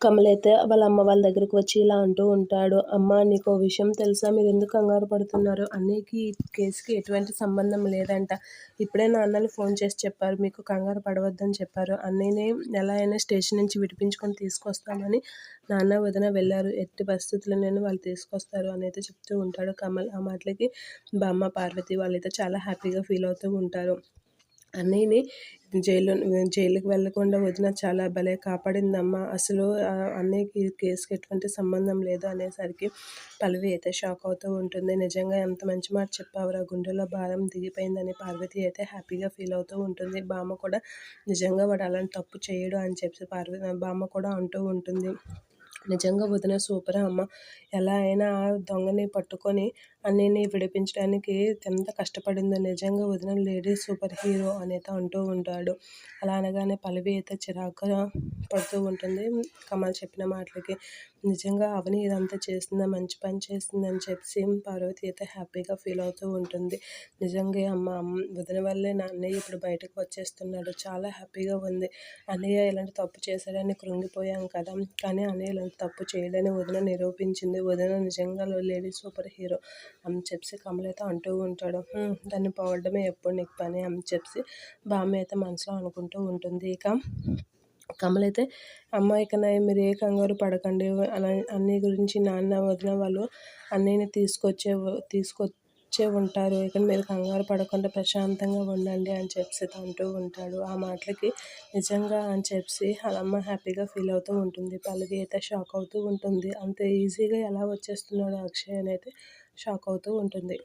కమల్ అయితే వాళ్ళ అమ్మ వాళ్ళ దగ్గరికి వచ్చి ఇలా అంటూ ఉంటాడు. అమ్మ నీకో విషయం తెలుసా? మీరెందుకు కంగారు పడుతున్నారు? అన్నయ్యకి ఈ కేస్‌కి ఎటువంటి సంబంధం లేదంట. ఇప్పుడే నాన్నలు ఫోన్ చేసి చెప్పారు. మీకు కంగారు పడవద్దని చెప్పారు. అన్నయ్యని ఎలా అయినా స్టేషన్ నుంచి విడిపించుకొని తీసుకొస్తామని నాన్న, వదిన వెళ్లారు. ఎట్టి పరిస్థితుల్లోనైనా వాళ్ళు తీసుకొస్తారు అని అయితే చెప్తూ ఉంటాడు కమల్. ఆ మాటలకి బామ్మ, పార్వతి వాళ్ళైతే చాలా హ్యాపీగా ఫీల్ అవుతూ ఉంటారు. అన్నయ్యని జైలుకి వెళ్ళకుండా వదిన చాలా భలే కాపాడిందమ్మా. అసలు అన్నయ్యకి ఈ కేస్‌కి ఎటువంటి సంబంధం లేదు అనేసరికి పల్లవి అయితే షాక్ అవుతూ ఉంటుంది. నిజంగా ఎంత మంచి మాట చెప్పావురా! గుండెలో భారం దిగిపోయిందని పార్వతి అయితే హ్యాపీగా ఫీల్ అవుతూ ఉంటుంది. బామ్మ కూడా నిజంగా వాడు అలాంటి తప్పు చేయడు అని చెప్పి బామ్మ కూడా అంటూ ఉంటుంది. నిజంగా వదిన సూపరే అమ్మ. ఎలా అయినా ఆ దొంగని పట్టుకొని అన్నయ్యని విడిపించడానికి ఎంత కష్టపడిందో. నిజంగా వదిన లేడీ సూపర్ హీరో అనేది అంటూ ఉంటాడు. అలా అనగానే పల్లవి అయితే చిరాకుగా పడుతూ ఉంటుంది కమల్ చెప్పిన మాటలకి. నిజంగా అవని ఇదంతా చేసిందా, మంచి పని చేసిందని చెప్పి పార్వతి అయితే హ్యాపీగా ఫీల్ అవుతూ ఉంటుంది. నిజంగా వదిన వల్లే నా అన్నయ్య ఇప్పుడు బయటకు వచ్చేస్తున్నాడు. చాలా హ్యాపీగా ఉంది. అన్నయ్య ఇలాంటి తప్పు చేశాడని కృంగిపోయాం కదా, కానీ అన్నయ్య ఇలాంటి తప్పు చేయడని వదిన నిరూపించింది. వదిన నిజంగా లేడీ సూపర్ హీరో అని చెప్పి కమల్ అయితే అంటూ ఉంటాడు. దాన్ని పొగడమే ఎప్పుడు నీకు పని అని చెప్పి బామ్మ అయితే మనసులో అనుకుంటూ ఉంటుంది. ఇక కమల్ అయితే అమ్మ ఇక మీరు ఏ కంగారు పడకండి. అలా అన్నయ్య గురించి నాన్న, వదిన వాళ్ళు అన్నయ్యని తీసుకొచ్చే ఉంటారు. ఇక మీరు కంగారు పడకుండా ప్రశాంతంగా ఉండండి అని చెప్పి అంటూ ఉంటాడు. ఆ మాటలకి నిజంగా అని చెప్పి వాళ్ళ అమ్మ హ్యాపీగా ఫీల్ అవుతూ ఉంటుంది. పల్లవి అయితే షాక్ అవుతూ ఉంటుంది. అంత ఈజీగా ఎలా వచ్చేస్తున్నాడు అక్షయ్ అని అయితే షాక్ అవుతూ ఉంటుంది.